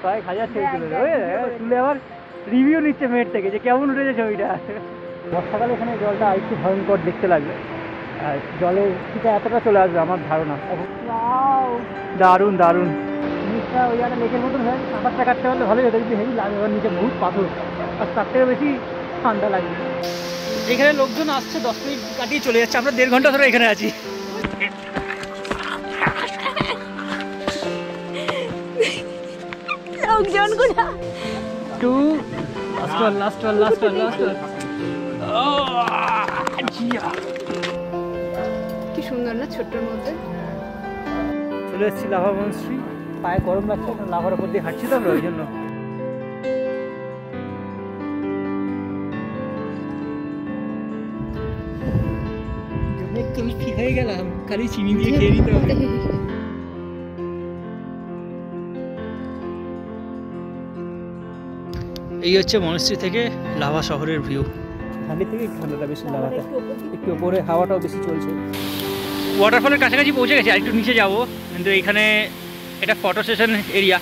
কয়েক হাজার ছবি তুলে তুলে আবার রিভিউ নিচ্ছে মেয়ের থেকে যে কেমন উঠেছে ছবিটা। বর্ষাকালে এখানে জলটা আরেকটু ভয়ঙ্কর দেখতে লাগবে, আর জলের শীতে এতটা চলে আসবে আমার ধারণা। দারুণ দারুণ জিনিসটা, ওই একটা লেকের মতন হয়ে সাঁতারটা কাটতে পারলে ভালোই হতো, কিন্তু হেভি লাগে, ওর নিচে বহুত পাথর, আর তার থেকে বেশি ঠান্ডা লাগবে। এখানে লোকজন আসছে, 10 মিনিট কাটিয়ে চলে যাচ্ছে, আমরা 1.5 ঘন্টা ধরে এখানে আছি। কি সুন্দর না ছোট্টর মধ্যে। চলে এসেছি লাভা মনস্ট্রি, পায়ে গরম লাগছে, লাভার উপর দিয়ে হাঁটছি তো আমরা, ওই জন্য। আমি ঠিক হয়ে গেলাম, খালি চিনি দিয়ে খেয়ে নিতে হবে। এই হচ্ছে মনস্ট্রি থেকে লাভা শহরের ভিউ। ঠান্ডা থেকে ঠান্ডাটা বেশি, লাভাটা একটু উপরে হাওয়াটাও বেশি চলছে। ওয়াটারফলের কাছাকাছি পৌঁছে গেছি, আর একটু নিচে যাবো, কিন্তু এইখানে এটা ফটো সেশন এরিয়া,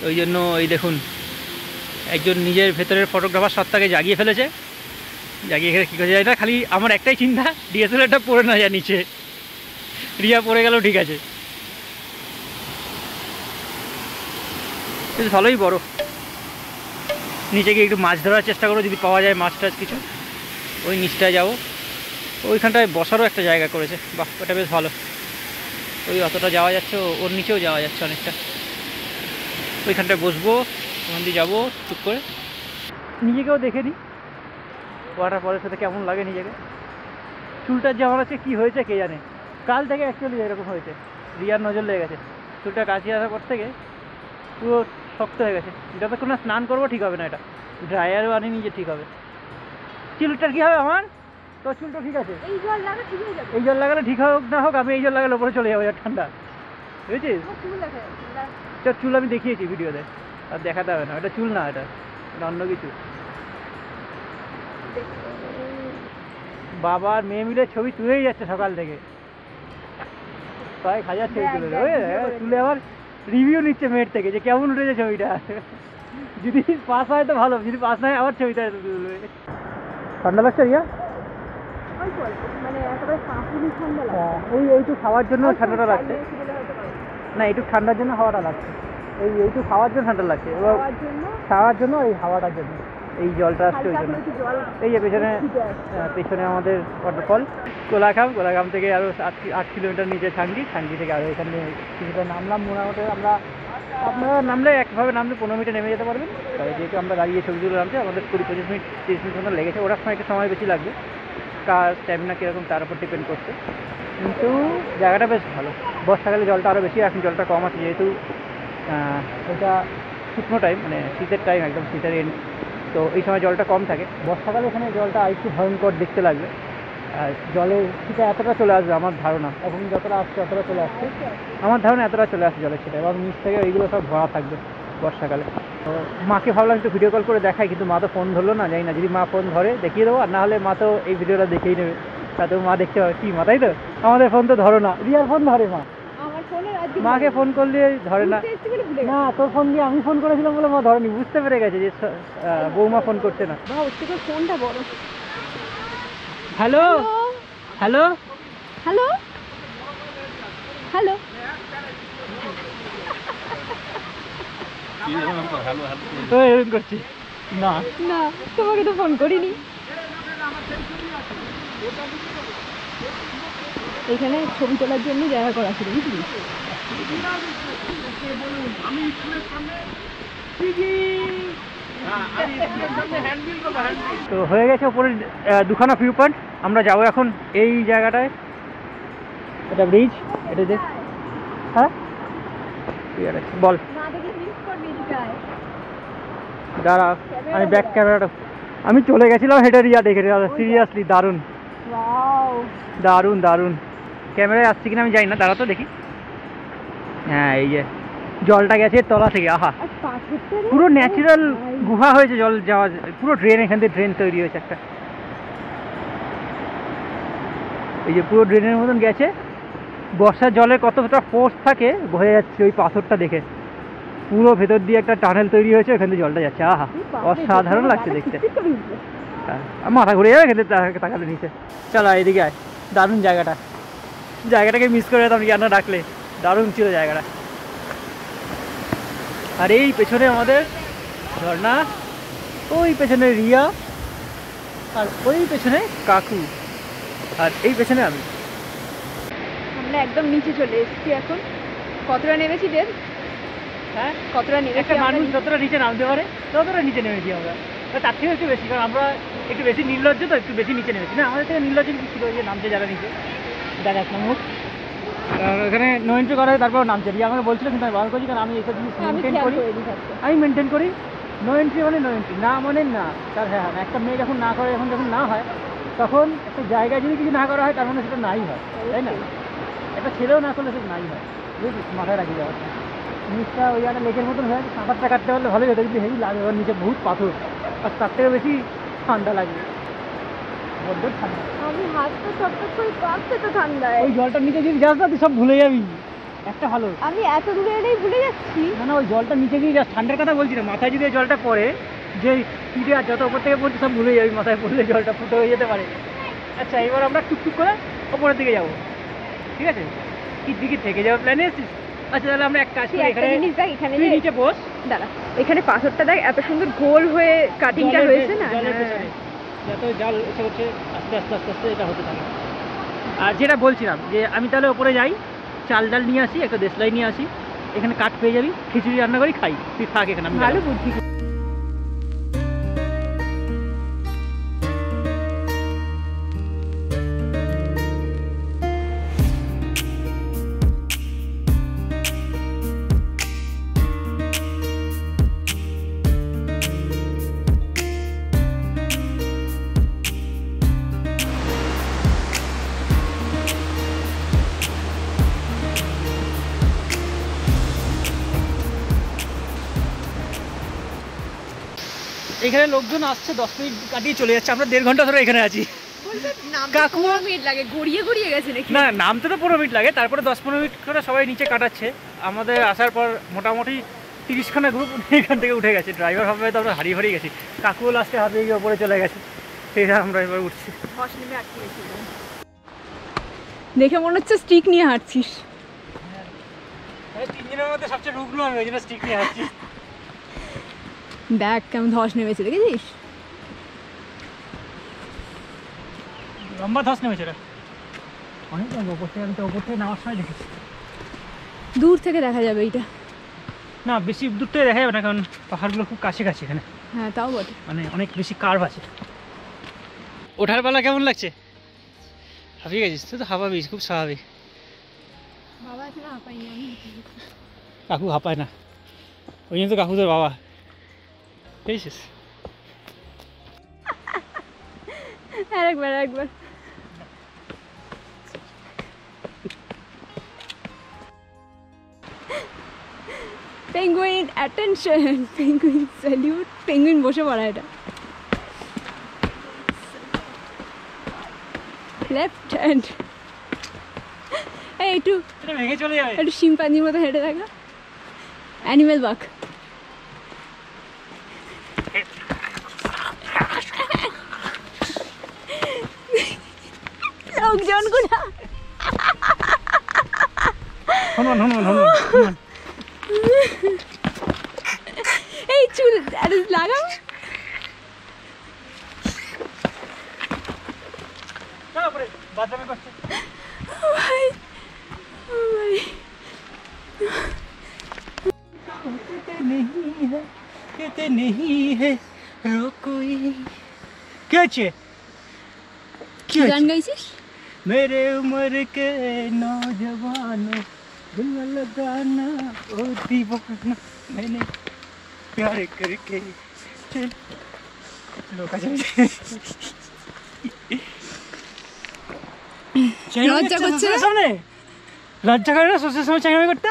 ওই জন্য এই দেখুন একজন নিজের ভেতরের ফটোগ্রাফার সত্তাকে জাগিয়ে ফেলেছে। জাগিয়ে এখানে কী করে যায় না, খালি আমার একটাই চিন্তা ডিএসএলআরটা পড়ে না যায় নিচে, রিয়া পড়ে গেলেও ঠিক আছে। বেশ ভালোই বড়, নিচে গিয়ে একটু মাছ ধরার চেষ্টা করো, যদি পাওয়া যায় মাছ টাছ কিছু। ওই নিচটায় যাবো, ওইখানটায় বসারও একটা জায়গা করেছে, বাহ ওটা বেশ ভালো। ওই অতটা যাওয়া যাচ্ছে, ওর নিচেও যাওয়া যাচ্ছে অনেকটা। ওইখানটায় বসবো, ওখান দিয়ে যাবো চুপ করে, নিজেকেও দেখে নিই ওয়াটারফলের সাথে কেমন লাগে নিজেকে। চুলটার যেমন আছে কী হয়েছে কে জানে, কাল থেকে অ্যাকচুয়ালি এরকম হয়েছে, রিয়ার নজর লেগে গেছে। চুলটা কাছে আসার পর থেকে পুরো শক্ত হয়ে গেছে, যতক্ষণ না স্নান করবো ঠিক হবে না, এটা ড্রায়ারও আনি নিজে ঠিক হবে। চুলটার কী হবে আমার, তোর চুলটা ঠিক আছে, এই জল লাগালে ঠিক হোক না হোক, আমি এই জল লাগালে ওপরে চলে যাবো, ঠান্ডা বুঝেছিস। তোর চুল আমি দেখিয়েছি ভিডিওতে, আর দেখাতে হবে না, এটা চুল না, এটা অন্য কিছু। বাবা আর মেয়ে মিলে ছবি তুলেই যাচ্ছে সকাল থেকে, কয়েক হাজার ছবি তুলে তুলে আবার রিভিউ নিচ্ছে মেয়ের থেকে যে কেমন উঠেছে ছবিটা। যদি পাস হয় তো ভালো, যদি পাস না হয় আবার ছবিটা তুলবে। ঠান্ডা লাগছে রিয়া? এইটুকু খাওয়ার জন্য ঠান্ডাটা লাগছে না, এইটুকু ঠান্ডার জন্য হাওয়াটা লাগছে, এইটুকু খাওয়ার জন্য ঠান্ডা লাগছে, এবার খাওয়ার জন্য এই হাওয়াটার জন্য এই জলটা আসছে ওই জন্য। এই যে পেছনে আমাদের ওয়াটারফল কোলাঘাম থেকে আরও 8 কিলোমিটার নিচে ছাঙ্গি থেকে আরও এখানে কিছুটা নামলাম। মোটামুটি আপনারা নামলে একভাবে নামলে 15 মিনিটে নেমে যেতে পারবেন। তবে যেহেতু আমরা দাঁড়িয়ে ছবিগুলো নামছে, আমাদের 20-25 মিনিট 30 মিনিট মতো লেগেছে, ওটার সময় একটু সময় বেশি লাগবে, কার স্ট্যামিনা কীরকম তার উপর ডিপেন্ড করছে। কিন্তু জায়গাটা বেশ ভালো। বর্ষাকালে জলটা আরও বেশি, এখন জলটা কম আছে, যেহেতু এটা শুকনো টাইম, মানে শীতের টাইম, একদম শীতের এন্ড, তো এই সময় জলটা কম থাকে। বর্ষাকালে এখানে জলটা আরেকটু ভয়ঙ্কর দেখতে লাগবে, আর জলের শীতে এতটা চলে আসবে আমার ধারণা, এখন যতটা আসছে অতটা চলে আসছে আমার ধারণা, এতটা চলে আসছে জলের শীতে, এবং নিচ থেকে ওইগুলো সব ভরা থাকবে বর্ষাকালে। তো মাকে ভাবলাম একটু ভিডিও কল করে দেখাই, কিন্তু মা তো ফোন ধরলো না, জানি না, যদি মা ফোন ধরে দেখিয়ে দেবো, আর না হলে মা তো এই ভিডিওটা দেখেই নেবে, তাতেও মা দেখতে পাবে কি মা, তাই তো। আমাদের ফোন তো ধরো না, রিয়ার ফোন ধরে মা, মাকে ফোন করলে ধরে না। না, তোর ফোন দিয়ে আমি ফোন করেছিলাম বলে মা ধরেনি, বুঝতে পেরে গেছে যে বৌমা ফোন করছে না। ফোনটা বড়। হ্যালো হ্যালো হ্যালো হ্যালো, এরকম করছি না, না তোমাকে তো ফোন করিনি। এখানে ছবি তোলার জন্য জায়গা করা ছিল, বুঝলি। তো হয়ে গেছে উপরে 2খানা ভিউ পয়েন্ট, আমরা যাবো এখন এই জায়গাটায়, এটা ব্রিজ, এটা দেখ। হ্যাঁ বল, দাঁড়া আমি ব্যাক ক্যামেরাটা, আমি চলে গেছিলাম হেঁটে, রিয়া দেখে, সিরিয়াসলি দারুণ দারুণ দারুণ। ক্যামেরায় আসছে কিনা আমি জানি না, দাঁড়া তো দেখি। হ্যাঁ এই যে জলটা গেছে তলা থেকে, আহা পুরো ন্যাচারাল গুহা হয়েছে, জল যাওয়া পুরো ড্রেন, এখান থেকে ড্রেন তৈরি হয়েছে একটা, এই যে পুরো ড্রেনের মতন গেছে। বর্ষার জলে কতটা ফোর্স থাকে বোঝা যাচ্ছে ওই পাথরটা দেখে, পুরো ভেতর দিয়ে একটা টানেল তৈরি হয়েছে, ওখান থেকে জলটা যাচ্ছে। আহা অসাধারণ লাগছে দেখতে। মাথা ঘুরে যাবে খেতে তাকালে নিচে। চলো এদিকে আয়, দারুণ জায়গাটাকে মিস করে যেতাম কেন ডাকলে। দারুণ ছিল জায়গাটা। আর এই পেছনে আমাদের ঝর্ণা, ওই পেছনে রিয়া, আর ওই পেছনে কাকু, আর এই পেছনে আমি। আমরা একদম নিচে চলে এসেছি এখন। কতটা নেমেছি দেব? হ্যাঁ কতটা নেমেছি? একটা মানুষ যতটা নিচে নামতে পারে ততটা নিচে নেমেছি আমরা। তার থেকে একটু বেশি, কারণ আমরা একটু বেশি নির্লজ্জ, তো একটু বেশি নিচে নেমেছি। না আমাদের থেকে নির্লজ্জ কিছু ছিল, যে নামছে যারা নিচে দেখাস না মুখ। এখানে নো এন্ট্রি করা হয়, তারপর নামছে। রিয়া আমাকে বলছিল কিন্তু আমি বার করছি, কারণ আমি এইসব জিনিস মেনটেন করি। আমি মেনটেন করি নো এন্ট্রি মানে নো এন্ট্রি, না মানে না। তার হ্যাঁ একটা মেয়ে যখন না করে, যখন না হয়, তখন একটা জায়গায় যদি কিছু না করা হয় তার মানে সেটা নাই হয়, তাই না? একটা ছেলেও না করলে সেটা নাই হয়, বুঝলি? মাথায় রাখি যাওয়ার জিনিসটা। ওই একটা লেকের মতন হয়ে সাঁতারটা কাটতে পারলে ভালোই হতো, কিন্তু হেভি লাগে। ওর নিচে বহুত পাথর, আর তার থেকে বেশি ঠান্ডা লাগবে, বড্ড ঠান্ডা। আমি হাতটা চটচট করে কাঁপছে তো ঠান্ডায়। ওই জলটার নিচে যদি যাস না তুই সব ভুলে যাবি। একটা ভালো, আমি এত দূরে এলেই ভুলে যাচ্ছি। না না ওই জলটা নিচে গিয়ে যাস, ঠান্ডার কথা বলছি না। মাথায় যদি এই জলটা পড়ে, যে পিঠে আর যত ওপর থেকে পড়ছে সব ভুলে যাবি। মাথায় পড়লে জলটা ফুটে হয়ে যেতে পারে। আচ্ছা এবার আমরা টুকটুক করে ওপরের দিকে যাবো, ঠিক আছে? কি দিকে থেকে যাওয়ার প্ল্যানে এসেছিস? আচ্ছা তাহলে আমরা এক কাজ করি, একটা জিনিস দেখ, এখানে তুই নিচে বস। দাঁড়া, এখানে পাথরটা দেখ এত সুন্দর গোল হয়ে কাটিংটা হয়েছে না। যত জাল এসে হচ্ছে আস্তে আস্তে আস্তে আস্তে এটা হতে থাকে। আর যেটা বলছিলাম, যে আমি তাহলে ওপরে যাই, চাল ডাল নিয়ে আসি, একটা দেশলাই নিয়ে আসি, এখানে কাঠ পেয়ে যাবি, খিচুড়ি রান্না করি খাই, তুই থাক এখানে। আমি ভালো বুদ্ধি। এখানে লোকজন আসছে, 10 মিনিট কাটিয়ে চলে যাচ্ছে, আমরা 1.5 ঘন্টা ধরে এখানে আছি। কাকু 15 মিনিট লাগে, গড়িয়ে গড়িয়ে গেছে নাকি? না নামতে তো 15 মিনিট লাগে, তারপরে 10-15 মিনিট করে সবাই নিচে কাটাচ্ছে। আমাদের আসার পর মোটামুটি 30খানা গ্রুপ এখান থেকে উঠে গেছে। ড্রাইভার হবে তো আমরা হারিয়ে হারিয়ে গেছি। কাকুও লাস্টে হারিয়ে গিয়ে ওপরে চলে গেছে, সেটা আমরা এবার উঠছি। দেখে মনে হচ্ছে স্টিক নিয়ে হাঁটছিস। তিনজনের মধ্যে সবচেয়ে রুগ্ন আমি, ওই জন্য স্টিক নিয়ে হাঁটছি। দেখ কেমন ধস নেমেছে, দেখেছিস? লম্বা ধস নেমেছে রে, অনেক লম্বা। ওপর থেকে আমি তো ওপর থেকে নামার সময় দেখেছি। দূর থেকে দেখা যাবে এইটা। না বেশি দূর থেকে দেখা যাবে না, কারণ পাহাড়গুলো খুব কাছে কাছে এখানে। হ্যাঁ তাও বটে, মানে অনেক বেশি কার্ভ আছে। ওঠার বেলা কেমন লাগছে? হাঁপিয়ে গেছিস? তুই তো হাঁপাবিস, খুব স্বাভাবিক। বাবা এখানে হাঁপাইনি, আমি কাকু হাঁপায় না, ওই জন্য তো কাকু তোর বাবা, পেয়েছিস? আরেকবার penguin attention, penguin salute, penguin বসে পড়া। এটা লেফট হ্যান্ড। এই একটু ভেঙে চলে যাবে। একটু শিম্পাঞ্জির মতো হেঁটে দেখা, অ্যানিমেল ওয়াক। লোকজনগুলো এই চুল লাগাও। ভাই গান গাইছিস? मेरे उम्र के नौजवानों दिल लगाना ओ दीवाना मैंने प्यार करके चल लोका লজ্জা করছে না? সামনে লজ্জা করে না সোশ্যাল সময় চাকরি করতে?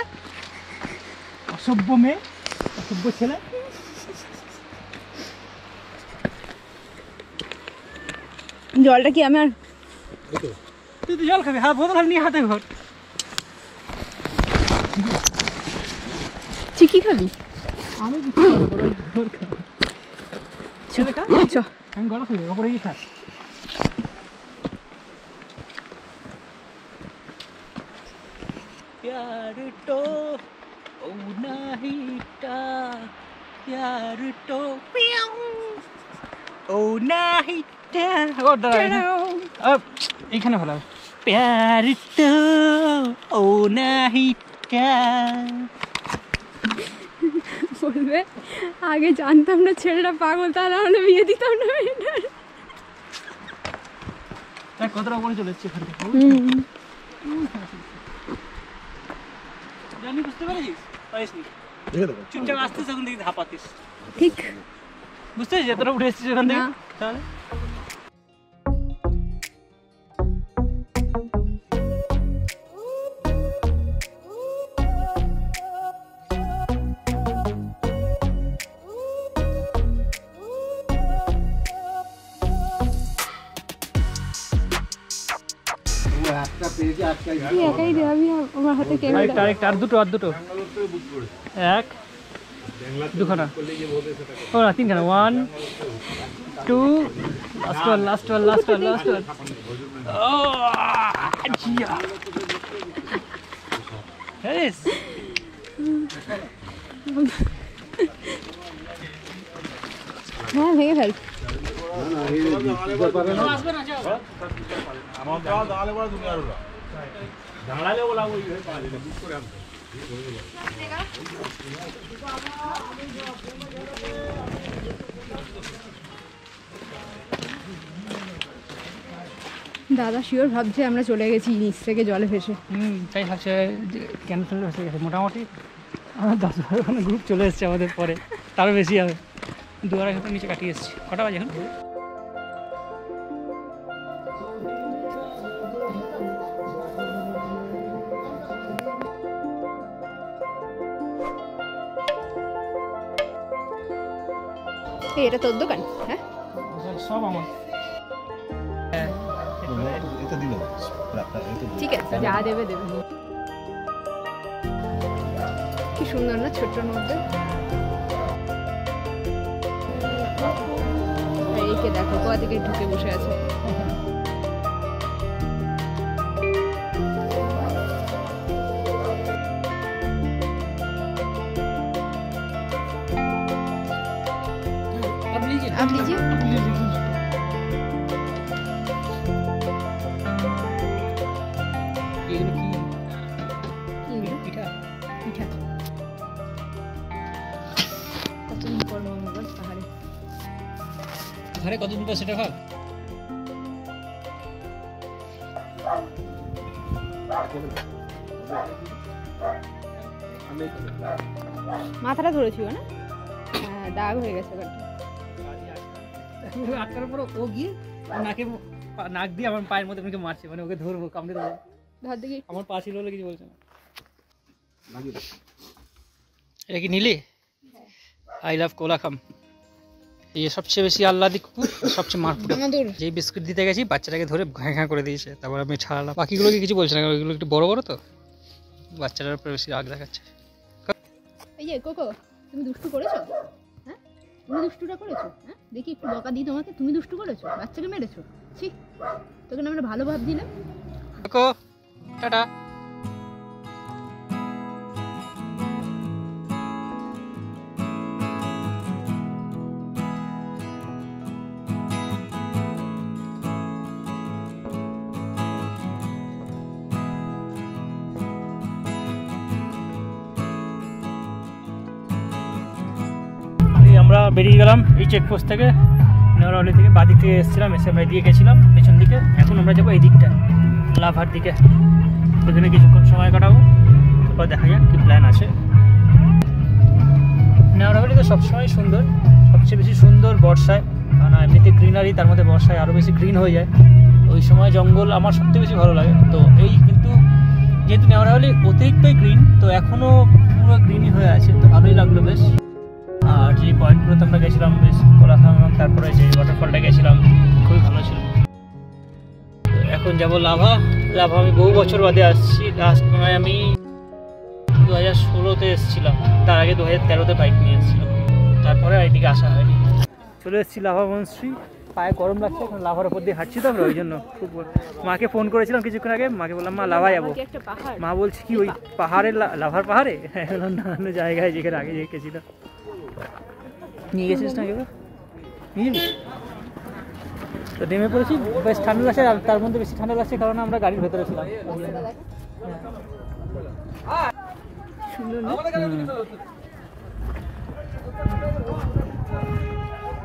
অসভ্য মেয়ে, অসভ্য ছেলে। জলটা কি আমার? তুই তো জল খাবি, বোতল নিয়ে হাতে ঘর। কি খাবি? আমি গলা খাবো ওপরে কি খাস? प्यार तो ओ नहीं टा प्यार तो ओ नहीं टा ओ अब এখানে ভালো प्यार तो ओ नहीं टा বলবে আগে জানতাম না ছেলেটা পাগল, তাহলে আমরা বিয়ে দিতাম না মেয়েটার। কতটা বলে চলে এসেছি এখান থেকে জানি, বুঝতে পেরেছিস? পারিসনি, চুপচাপ আসতিস তখন দেখি ধাপাতিস। ঠিক বুঝতে পেরেছিস এতটা উঠে এসেছিস ওখান থেকে? তাহলে একাই দে, আমি আমার হাতে ক্যামেরা। আর দুটো এক দুখানা ও না তিনখানা 1 2 লাস্ট ওয়ান ও জিয়া হেস হ্যাঁ ভেঙে ফেল। দাদা শিওর ভাবছে আমরা চলে গেছি নিচ থেকে জলে ভেসে। তাই ভাবছে কেন চলে ভেসে গেছে। মোটামুটি আমার 10-12 গ্রুপ চলে এসছে আমাদের পরে, তারও বেশি হবে। 2-2.5 ঘন্টা নিচে কাটিয়ে এসছি। কটা বাজে এখন? এটা তোর দোকান? হ্যাঁ সব আমার। ঠিক আছে, যা দেবে দেবে। কি সুন্দর না ছোট্টর মধ্যে। এইকে দেখো কোথা থেকে ঢুকে বসে আছে। आप लीजिए। পিঠা পিঠা কতদিন পর মঙ্গল পাহাড়ে। ঘরে কতদিন পর সেটা ভাব। মাথাটা ধরেছিল না? হ্যাঁ দাগ হয়ে গেছে আটকার পর ও গিয়ে নাক দিয়ে আমার পায়ের মধ্যে আমাকে মারছে, মানে ওকে ধরবো কামড়ে দেবো। ধর দেখি। আমার পা ছিল বলে কিছু বলছে না। এটা কি নিলি? I love Kolakham. এই সবচেয়ে বেশি আহ্লাদিক কুকুর, সবচেয়ে মারকুট। যেই বিস্কুট দিতে গেছি বাচ্চাটাকে ধরে ঘ্যাঁ ঘ্যাঁ করে দিয়েছে, তারপর আমি ছাড়ালাম। বাকিগুলোকে কিছু বলছে না, ওইগুলো একটু বড় বড় তো, বাচ্চাটার উপরে বেশি রাগ দেখাচ্ছে। এই যে কোকো, তুমি দুষ্টু করেছো? হ্যাঁ তুমি দুষ্টুটা করেছো? হ্যাঁ দেখি একটু বকা দিই তোমাকে। তুমি দুষ্টু করেছো, বাচ্চাকে মেরেছো? ছি, তোকে আমরা ভালো ভাব দিলাম। Cocoa tata. আমরা বেরিয়ে গেলাম এই চেকপোস্ট থেকে, নেওয়ারওয়ালি থেকে। বাদিক থেকে এসেছিলাম, এসে আমরা দিয়ে গেছিলাম পেছন দিকে। এখন আমরা যাবো এই দিকটা, লাভার দিকে। ওখানে কিছুক্ষণ সময় কাটাবো, তারপর দেখা যাক কী প্ল্যান আছে। নেওয়ারওয়ালি তো সবসময় সুন্দর, সবচেয়ে বেশি সুন্দর বর্ষায়, কারণ এমনিতে গ্রিনারি, তার মধ্যে বর্ষায় আরও বেশি গ্রিন হয়ে যায়। ওই সময় জঙ্গল আমার সবচেয়ে বেশি ভালো লাগে। তো এই কিন্তু যেহেতু নেওয়ারওয়ালি অতিরিক্তই গ্রিন, তো এখনও পুরো গ্রিনই হয়ে আছে, তো ভালোই লাগলো বেশ। আর যে পয়েন্টগুলোতে আমরা গেছিলাম বেশ কোলাখাম, তারপরে যে ওয়াটারফলটা গেছিলাম খুবই ভালো ছিল। এখন যাব লাভা। আমি বহু বছর বাদে আসছি। লাস্ট মানে আমি 2016-তে এসেছিলাম, তার আগে 2013-তে বাইক নিয়ে এসেছিলাম, তারপরে এইদিকে আসা হয়নি। চলে এসেছি লাভা মনস্ট্রি। পায়ে গরম লাগছে, এখন লাভার উপর দিয়ে হাঁটছি তো আমরা, ওই জন্য খুব। মাকে ফোন করেছিলাম কিছুক্ষণ আগে, মাকে বললাম মা লাভা যাবো। মা বলছে কি ওই পাহাড়ের লাভার পাহাড়ে? বললাম নানান্য জায়গায় যেখানে আগে গেছিলাম। নিয়ে গেছিস না কেউ? নিয়ে যাবি তো? নেমে পড়েছি, বেশ ঠান্ডা লাগছে, আর তার মধ্যে বেশি ঠান্ডা লাগছে কারণ আমরা গাড়ির ভেতরে ছিলাম।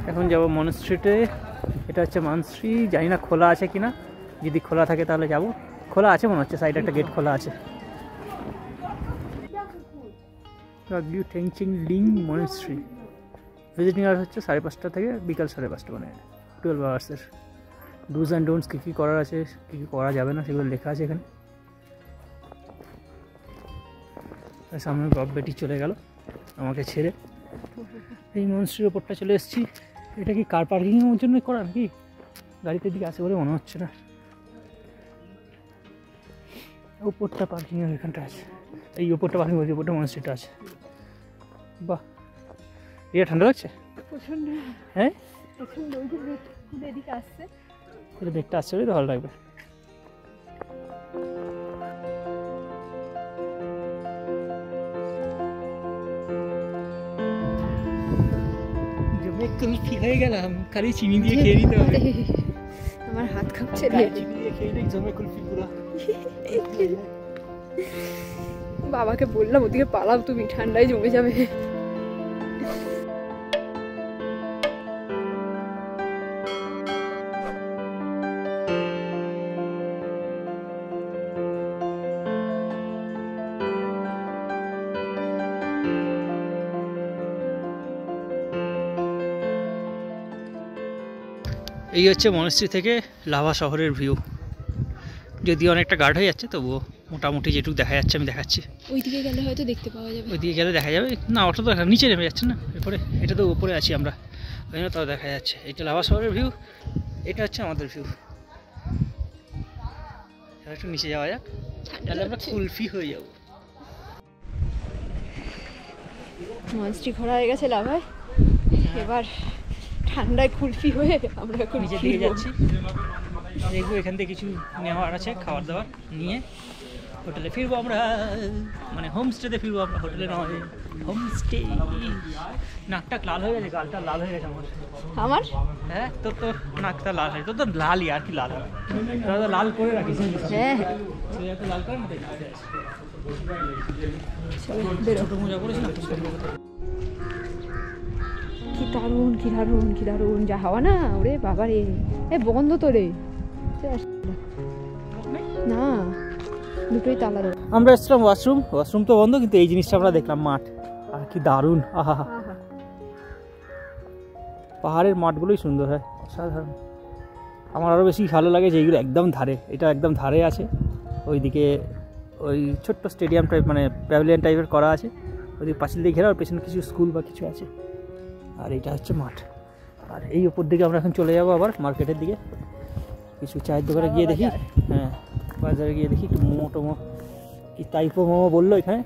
এখন যাবো মনস্ট্রিটে। এটা হচ্ছে মনস্ট্রি, জানি না খোলা আছে কিনা, যদি খোলা থাকে তাহলে যাব। খোলা আছে মনে হচ্ছে, সাইডে একটা গেট খোলা আছে। লিং মনস্ট্রি ভিজিটিং আওয়ার্স হচ্ছে 5:30 থেকে বিকাল 5:30, মানে 12 আওয়ার্সের। ডুজ অ্যান্ড ডোন্টস কী কী করার আছে, কী কী করা যাবে না, সেগুলো লেখা আছে এখানে। সামনে বাপ বেটি চলে গেল আমাকে ছেড়ে। এই মনস্ট্রির ওপরটা চলে এসেছি। এটা কি কার পার্কিংয়ের জন্য করা নাকি? গাড়িতে দিকে আসে বলে মনে হচ্ছে না। ওপরটা পার্কিংয়ের এখানটা আছে, এই ওপরটা পার্কিং বলছি, ওপরটা মনস্ট্রিটা আছে। বাহ, এটা ঠান্ডা লাগছে। হ্যাঁ, বেগটা আসছে বলে তো ভালো লাগবে। কুলফি হয়ে গেলাম, খালি চিনি দিয়ে খেয়ে নিতে হবে। আমার হাত কাঁপছে, চিনি দিয়ে খেয়ে নিই, জমে কুলফি পুরো। বাবাকে বললাম ওদিকে পালাও তুমি, ঠান্ডায় জমে যাবে। এই হচ্ছে মনস্ট্রি থেকে লাভা শহরের ভিউ। যদিও অনেকটা গাঢ় হয়ে যাচ্ছে, তবুও মোটামুটি যেটুকু দেখা যাচ্ছে আমি দেখাচ্ছি। ওইদিকে গেলে হয়তো দেখতে পাওয়া যাবে। ওইদিকে গেলে দেখা যাবে না, ওটা তো নিচে নেমে যাচ্ছে না, এরপরে এটা তো উপরে আছি আমরা, ওই জন্য তাও দেখা যাচ্ছে। এটা লাভা শহরের ভিউ, এটা হচ্ছে আমাদের ভিউ। একটু নিচে যাওয়া যাক, তাহলে আমরা কুলফি হয়ে যাবো। মনস্ট্রি ঘোরা হয়ে গেছে লাভায়, এবার ঠান্ডায় কুলফি হয়ে আমরা এখন নিচের দিকে যাচ্ছি। দেখবো এখান থেকে কিছু নেওয়ার আছে, খাবার দাবার নিয়ে হোটেলে ফিরবো আমরা, মানে হোমস্টেতে ফিরবো আমরা, হোটেলে নয়, হোমস্টে। নাকটা লাল হয়ে গেছে, গালটা লাল হয়ে গেছে আমার। হ্যাঁ, তোর তো নাকটা লাল হয়ে, তোর তো লালই, আর কি লাল হবে, তোরা তো লাল করে রাখিস। হ্যাঁ, লাল করে না, ছোট মজা করেছি না। কি দারুণ, কি দারুণ, কি দারুণ যা হাওয়া না, ওরে বাবা রে। এ বন্ধ তো রে, না দুটোই তালা। আমরা এসেছিলাম ওয়াশরুম তো বন্ধ, কিন্তু এই জিনিসটা আমরা দেখলাম, মাঠ। আর কি দারুণ, আহা, পাহাড়ের মাঠগুলোই সুন্দর হয়, অসাধারণ। আমার আরও বেশি ভালো লাগে যে এইগুলো একদম ধারে, এটা একদম ধারে আছে। ওইদিকে ওই ছোট্ট স্টেডিয়াম টাইপ, মানে প্যাভিলিয়ন টাইপের করা আছে, ওইদিকে পাঁচিল দিয়ে ঘেরা, আর পেছনে কিছু স্কুল বা কিছু আছে, আর এটা হচ্ছে মাঠ। আর এই ওপর দিকে আমরা এখন চলে যাবো আবার মার্কেটের দিকে, কিছু চায়ের দোকানে গিয়ে দেখি। হ্যাঁ, বাজারে গিয়ে দেখি একটু মোমো টোমো, কি টাইপো মোমো বললো এখানে,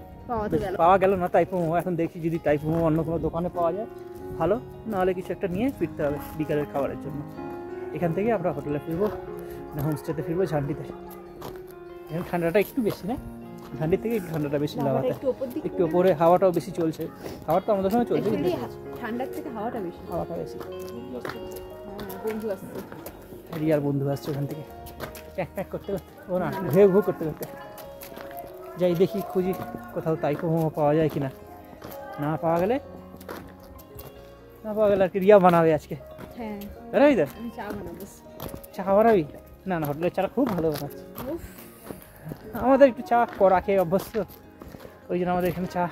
পাওয়া গেল না টাইপো মোমো। এখন দেখি যদি টাইপো মোমো অন্য কোনো দোকানে পাওয়া যায় ভালো, নাহলে কিছু একটা নিয়ে ফিরতে হবে বিকালের খাবারের জন্য। এখান থেকে আমরা হোটেলে ফিরবো, না হোমস্টেতে ফিরবো ঝান্ডিতে। এখন ঠান্ডাটা একটু বেশি না, ঝান্ডির থেকে একটু ঠান্ডাটা বেশি লাগাতে, একটু ওপরে হাওয়াটাও বেশি চলছে। হাওয়াটা তো আমাদের সময় চলছে, ঠান্ডার থেকে হাওয়াটা বেশি, হাওয়াটা বেশি। বন্ধু আসছে, রিয়ার বন্ধু আসছে ওখান থেকে, প্যাক করতে করতে, ও না ঘুরে করতে করতে যাই, দেখি খুঁজি কোথাও টাইপো মোমো পাওয়া যায় কিনা। না পাওয়া গেলে আর কি রিয়া বানাবে আজকে। হ্যাঁ, তাই তো, চা বানাবো। চা বানাবি? না না, হোটেলের চাটা খুব ভালো বানাচ্ছে। আমাদের একটু চা করা খেয়ে অভ্যস্ত, ওই জন্য আমাদের এখানে চা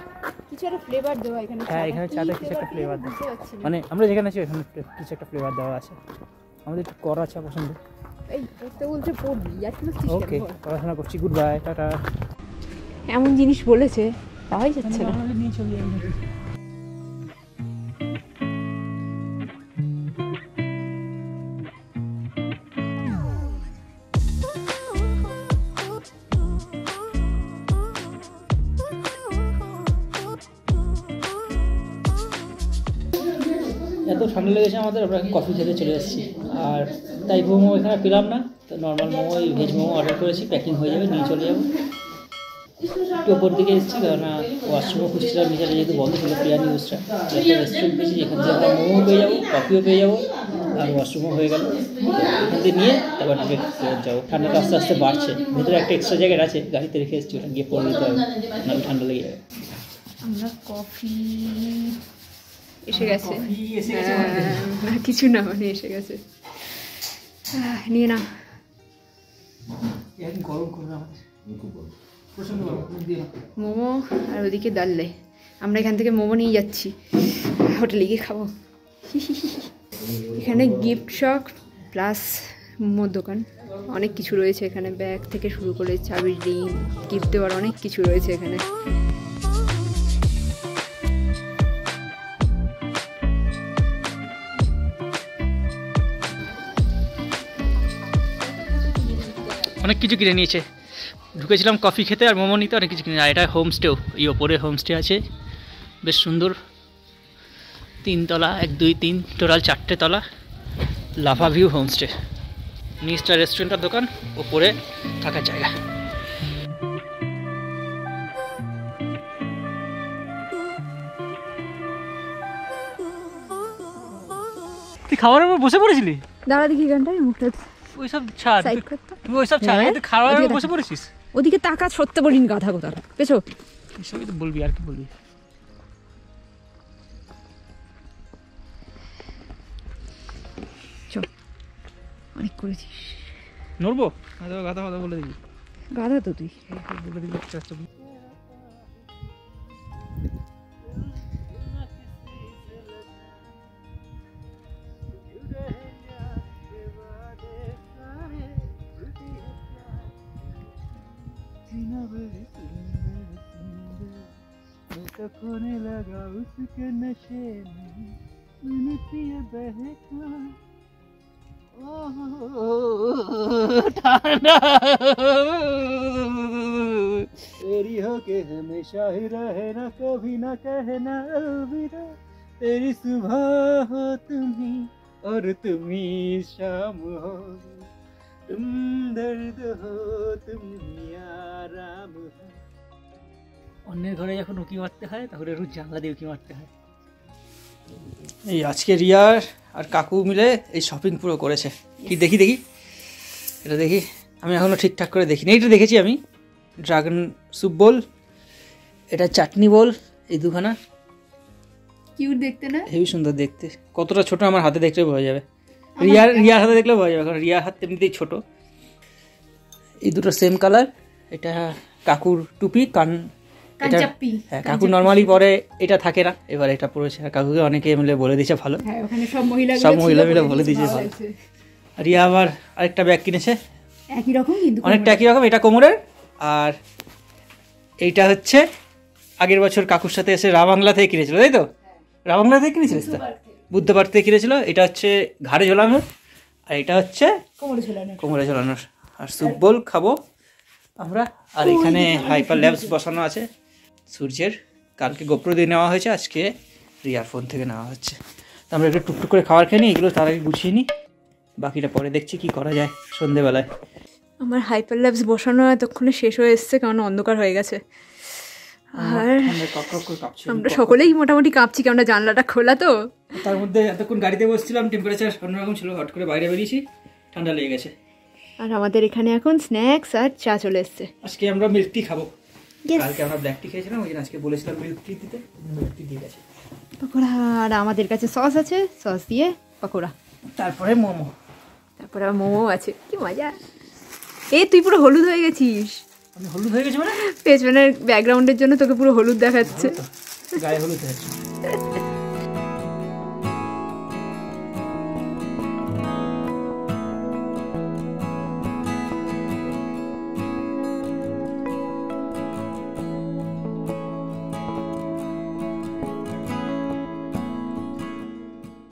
কিছু একটা ফ্লেভার দেওয়া এখানে। হ্যাঁ, এখানে চাটা কিছু একটা ফ্লেভার দেওয়া, মানে আমরা যেখানে আছি ওখানে কিছু একটা ফ্লেভার দেওয়া আছে। আমাদের একটু করা চা পছন্দ। এই পড়তে বলছে পড়বি, ওকে, পড়াশোনা করছি, গুড বাই, টাটা। এমন জিনিস বলেছে পাওয়াই যাচ্ছে না। নিয়ে চলে যাই। এত ঠান্ডা লেগেছে আমাদের, আমরা কফি খেতে চলে এসেছি। আর তাই মোমো এখানে পেলাম না, তো normal momo, veg momo order করেছি, প্যাকিং হয়ে যাবে, নিয়ে চলে যাবো। একটু ওপর দিকে এসেছি, কেননা ওয়াশরুমও খুঁজছিলাম নিচে, যেহেতু বন্ধ ছিল প্রিয়া নিউজটা। একটা রেস্টুরেন্ট পেয়েছি যেখান থেকে আমরা মোমো পেয়ে যাবো, কফিও পেয়ে যাবো, আর ওয়াশরুমও হয়ে গেল। এখান থেকে নিয়ে তারপর ডিরেক্ট ফেরত যাবো। ঠান্ডাটা আস্তে আস্তে বাড়ছে, ভেতরে একটা এক্সট্রা জ্যাকেট আছে, গাড়িতে রেখে এসেছি, ওটা গিয়ে পরে দিতে হবে, নাহলে ঠান্ডা লেগে যাবে। আমরা কফি এসে গেছে, কিছু না মানে এসে গেছে, নিয়ে না। গরম করবে আমাদের, মোমো আর ওদিকে দাল্লে। আমরা এখান থেকে মোমো নিয়ে যাচ্ছি, হোটেলে গিয়ে খাবো। এখানে গিফট শপ প্লাস মোমোর দোকান, অনেক কিছু রয়েছে এখানে, ব্যাগ থেকে শুরু করে চাবির রিং, গিফট দেওয়ার অনেক কিছু রয়েছে এখানে। অনেক কিছু কিনে নিয়েছে, ঢুকেছিলাম কফি খেতে আর মোমো নিতে, অনেক কিছু কিনে। আর এটা হোমস্টেও, এই ওপরে হোমস্টে আছে, বেশ সুন্দর, 3 তলা, 1 2 3 টোটাল 4টে তলা, লাভা ভিউ হোমস্টে। নিচটা রেস্টুরেন্টের দোকান, ওপরে থাকার জায়গা। তুই খাবারের উপর বসে পড়েছিলি? দাঁড়া দেখি গানটাই মুখটা ওইসব ছাড়, তুই ওইসব ছাড়, তুই খাবারের উপর বসে পড়েছিস? ওদিকে তাকা, সত্যি বলিনি, গাধা কোথা পেছো। এসবই তো বলবি, আর কি বলবি? চল, অনেক করেছিস। নড়বো? গাধা কথা বলে দিবি। গাধা তো তুই, বলে দিবি। लगा उसके नशे में मिलती है बहका, तेरी हो के हमेशा ही रहे ना, कभी ना कहना अलविदा, तेरी सुबह हो तुम्ही और तुम्ही शाम हो, तुम दर्द हो तुम्ही आराम हो। অন্যের ঘরে যখন উঁকি মারতে হয়, তখন একটু জানলা দিয়ে উঁকি মারতে হয়। এই আজকে রিয়ার আর কাকু মিলে এই শপিং পুরো করেছে। কি দেখি দেখি, এটা দেখি, আমি এখনও ঠিকঠাক করে দেখিনি। এইটা দেখেছি আমি, ড্রাগন স্যুপ বোল, এটা চাটনি বোল, এই দুখানা কিউট দেখতে না? হেবি সুন্দর দেখতে। কতটা ছোট আমার হাতে দেখলে বোঝা যাবে, রিয়ার হাতে দেখলে বোঝা যাবে, কারণ রিয়ার হাত এমনিতেই ছোট। এই দুটো সেম কালার। এটা কাকুর টুপি, এটা হ্যাঁ, কাকু নর্মালি পরে এটা থাকে না, এবার এটা পরেছে। আর কাকুকে অনেকে মিলে বলে দিয়েছে ভালো, সব মহিলা মিলে বলে দিয়েছে ভালো। রিয়া আবার আরেকটা ব্যাগ কিনেছে, একই রকম কিন্তু অনেকটা একই রকম, এটা কোমরের। আর এইটা হচ্ছে আগের বছর কাকুর সাথে এসে রাবাংলা থেকে কিনেছিল, তাই তো? রাবাংলা থেকে কিনেছিলিস তো? বুদ্ধবার থেকে কিনেছিল। এটা হচ্ছে ঘাড়ে ঝোলানোর, আর এটা হচ্ছে কোমরে ঝোলানোর। আর স্যুপ বোল খাবো আমরা। আর এখানে হাইপার ল্যাবস বসানো আছে সূর্যের, কালকে গোপ্রো দিয়ে নেওয়া হয়েছে, আজকে রিয়ার ফোন থেকে নেওয়া হচ্ছে। তো আমরা একটু টুকটুক করে খাবার খেয়ে নিই, এগুলো তার আগে গুছিয়ে নিই, বাকিটা পরে দেখছি কি করা যায় সন্ধেবেলায়। আমার হাইপার ল্যাবস বসানো এতক্ষণে শেষ হয়ে এসছে, কারণ অন্ধকার হয়ে গেছে। আর আমরা সকলেই মোটামুটি কাঁপছি, কেননা জানলাটা খোলা তো। তার মধ্যে এতক্ষণ গাড়িতে বসছিলাম, টেম্পারেচার অন্যরকম ছিল, হট করে বাইরে বেরিয়েছি, ঠান্ডা লেগে গেছে। আর আমাদের এখানে এখন স্ন্যাক্স আর চা চলে এসছে। আজকে আমরা মিল্ক টি খাবো, কালকে আমরা ব্ল্যাক টি খেয়েছিলাম, ওই জন্য আজকে বলেছিলাম মিল্ক টি দিতে, মিল্ক টি দিয়ে গেছে। পকোড়া, আর আমাদের কাছে সস আছে, সস দিয়ে পকোড়া, তারপরে মোমো, তারপরে আবার মোমো আছে। কি মজা! এই তুই পুরো হলুদ হয়ে গেছিস। আমি হলুদ হয়ে গেছি মানে? পেছনের ব্যাকগ্রাউন্ডের জন্য তোকে পুরো হলুদ দেখাচ্ছে, গায়ে হলুদ হয়েছে।